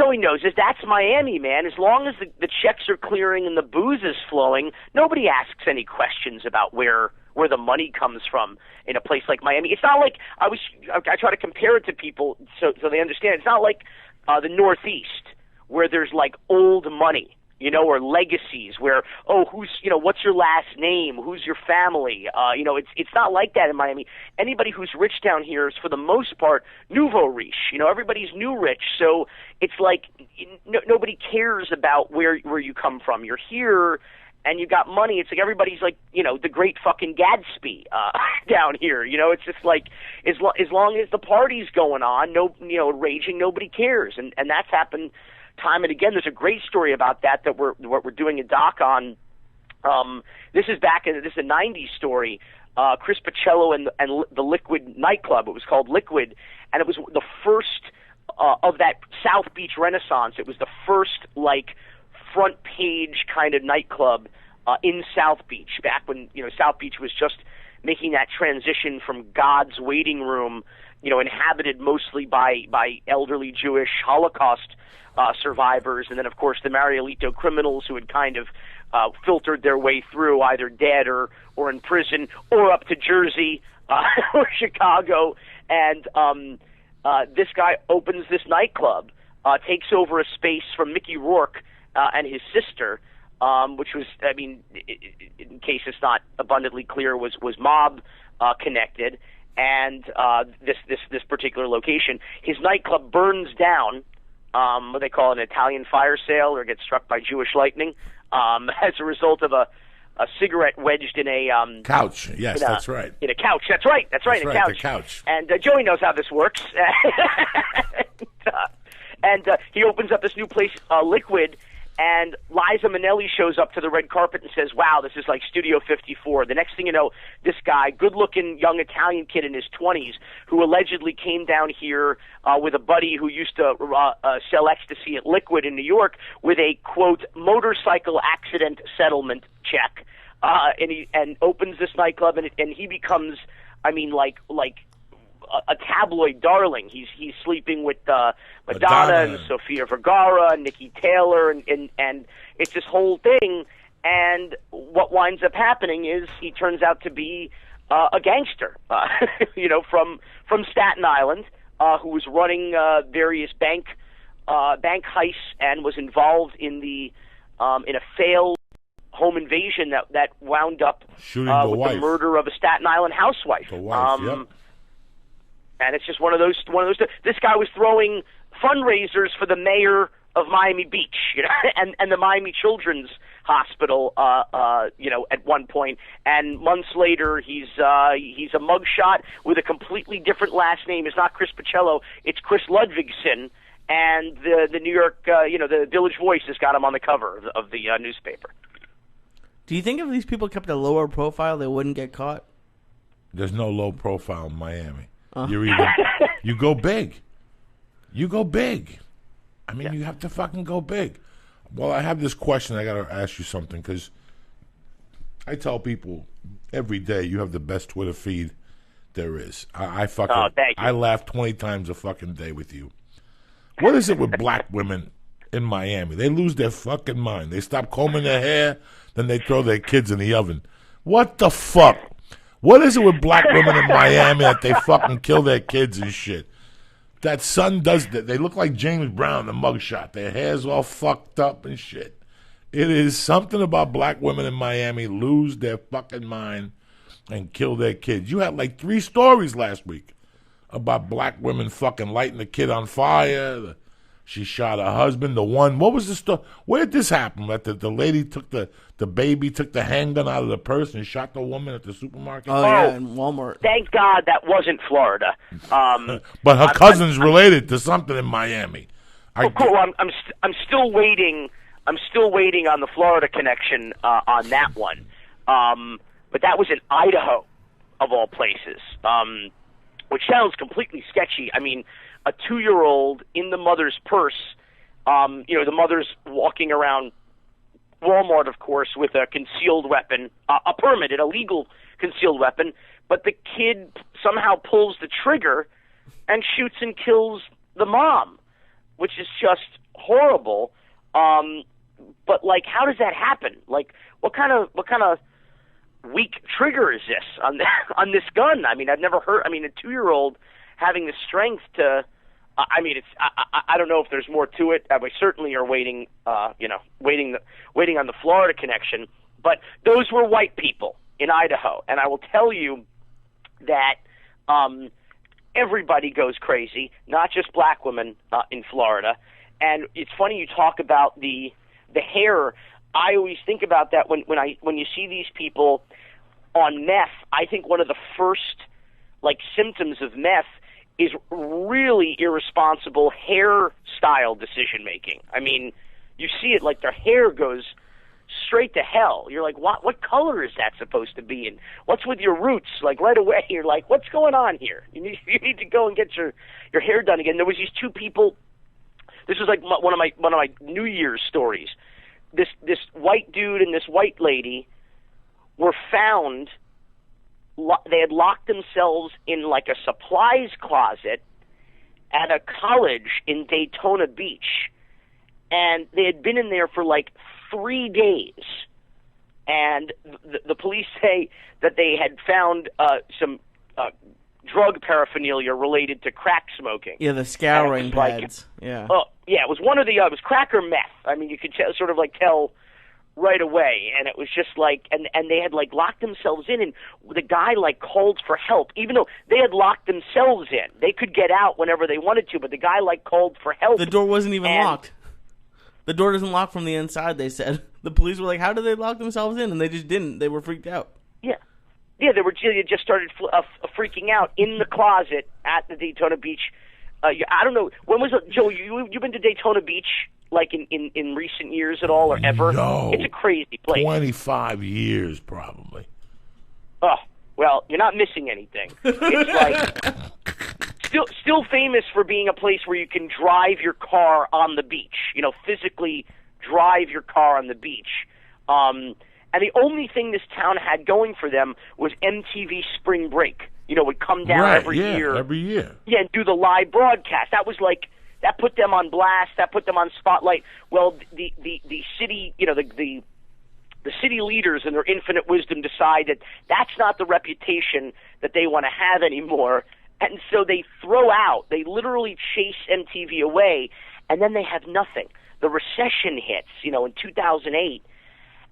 Joey knows is that's Miami, man. As long as the checks are clearing and the booze is flowing, nobody asks any questions about where the money comes from in a place like Miami. It's not like I try to compare it to people so they understand. It's not like the Northeast where there's like old money, or legacies where, what's your last name? Who's your family? It's not like that in Miami. Anybody who's rich down here is, for the most part, nouveau riche. Everybody's new rich. So it's like nobody cares about where you come from. You're here and you got money. It's like everybody's like, the great fucking Gatsby down here. It's just like as long as the party's going on, raging, nobody cares. And that's happened time and again. There's a great story about that we're doing a doc on. This is a 90s story. Chris Pacello and the Liquid nightclub. It was called Liquid, and it was the first of that South Beach Renaissance. It was the first front page kind of nightclub in South Beach, back when South Beach was just making that transition from God's waiting room, inhabited mostly by elderly Jewish Holocaust survivors, and then of course the Marielito criminals who had kind of filtered their way through, either dead or in prison, or up to Jersey or Chicago. And this guy opens this nightclub, takes over a space from Mickey Rourke and his sister, which was, in case it's not abundantly clear, was mob connected. And this particular location, his nightclub burns down. What they call an Italian fire sale, or gets struck by Jewish lightning, as a result of a cigarette wedged in a couch. Yes, that's right. In a couch. That's right. That's right. That's in a right, couch. the couch. And Joey knows how this works. and he opens up this new place, Liquid. And Liza Minnelli shows up to the red carpet and says, "Wow, this is like Studio 54." The next thing you know, this guy, good-looking young Italian kid in his 20s, who allegedly came down here with a buddy who used to sell ecstasy at Liquid in New York, with a, quote, motorcycle accident settlement check, and opens this nightclub, and he becomes, like a tabloid darling. He's sleeping with Madonna and Sofia Vergara and Nikki Taylor, and it's this whole thing. And what winds up happening is he turns out to be a gangster, from Staten Island, who was running various bank heists and was involved in in a failed home invasion that wound up shooting the with wife. The murder of a Staten Island housewife. The wife, yep. And it's just one of those. This guy was throwing fundraisers for the mayor of Miami Beach, and the Miami Children's Hospital, at one point. And months later, he's a mugshot with a completely different last name. It's not Chris Pacello. It's Chris Ludvigsen. And the New York, the Village Voice has got him on the cover of the newspaper. Do you think if these people kept a lower profile, they wouldn't get caught? There's no low profile in Miami. You go big. You go big. You have to fucking go big. Well, I have this question. I got to ask you something, because I tell people every day you have the best Twitter feed there is. I laugh 20 times a fucking day with you. What is it with black women in Miami? They lose their fucking mind. They stop combing their hair, then they throw their kids in the oven. What the fuck? What is it with black women in Miami that they fucking kill their kids and shit? That son does that. They look like James Brown, the mugshot. Their hair's all fucked up and shit. It is something about black women in Miami lose their fucking mind and kill their kids. You had like 3 stories last week about black women fucking lighting the kid on fire. She shot her husband. What was the story? Where did this happen? That the lady took the baby, took the handgun out of the purse and shot the woman at the supermarket? Oh, yeah, in Walmart. Thank God that wasn't Florida. But her cousin's related to something in Miami. Cool. I'm still waiting. I'm still waiting on the Florida connection on that one. But that was in Idaho, of all places, which sounds completely sketchy. A 2-year-old in the mother's purse. The mother's walking around Walmart, of course, with a concealed weapon, a permitted, a legal concealed weapon, but the kid somehow pulls the trigger and shoots and kills the mom. which is just horrible. But like, how does that happen? Like, what kind of weak trigger is this on on this gun? I mean, I've never heard. I mean, a 2-year-old having the strength to. I mean, it's. I don't know if there's more to it. We certainly are waiting. Waiting on the Florida connection. But those were white people in Idaho, and I will tell you that everybody goes crazy, not just black women in Florida. And it's funny you talk about the hair. I always think about that when you see these people on meth. I think one of the first like symptoms of meth is really irresponsible hairstyle decision making. I mean, you see it, like their hair goes straight to hell. You're like, what color is that supposed to be? And what's with your roots? Like right away, you're like, what's going on here? You need to go and get your hair done again. There was these two people. This was like one of my New Year's stories. This white dude and this white lady were found. They had locked themselves in like a supplies closet at a college in Daytona Beach, and they had been in there for like 3 days. And the police say that they had found some drug paraphernalia related to crack smoking. Yeah, the scouring pads. Yeah. Oh, yeah, it was one or the other. It was crack or meth. I mean, you could sort of like tell right away, and it was just like, and they had like locked themselves in, and the guy like called for help, even though they had locked themselves in. They could get out whenever they wanted to, but the guy like called for help. The door wasn't even locked. The door doesn't lock from the inside, they said. The police were like, how did they lock themselves in? And they just didn't. They were freaked out. Yeah. Yeah, they just started freaking out in the closet at the Daytona Beach. I don't know, when was it, Joe? You've been to Daytona Beach like in recent years at all or ever? No, it's a crazy place. 25 years probably. Oh well, you're not missing anything. It's like still famous for being a place where you can drive your car on the beach. You know, physically drive your car on the beach. And the only thing this town had going for them was MTV Spring Break. You know, would come down every year. Every year. Yeah, and do the live broadcast. That was like, that put them on blast. That put them on spotlight. Well, the city, you know, the city leaders in their infinite wisdom decide that that's not the reputation that they want to have anymore. And so they they literally chase MTV away, and then they have nothing. The recession hits, you know, in 2008.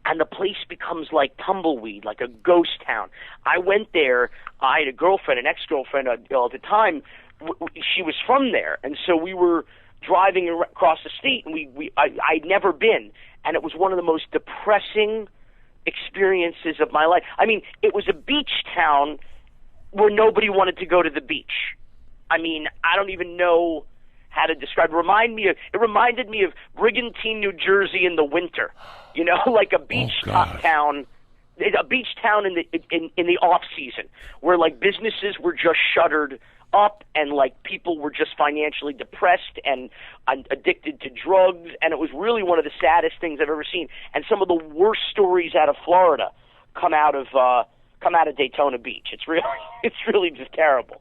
And the place becomes like tumbleweed, like a ghost town. I went there. I had a girlfriend, an ex-girlfriend at the time. She was from there, and so we were driving across the state, and I'd never been, and it was one of the most depressing experiences of my life. I mean, it was a beach town where nobody wanted to go to the beach. I mean, I don't even know how to describe it. It reminded me of Brigantine, New Jersey in the winter. You know, like a beach town, in the off season, where like businesses were just shuttered up, and like people were just financially depressed and addicted to drugs, and it was really one of the saddest things I've ever seen. And some of the worst stories out of Florida come out of Daytona Beach. It's really just terrible.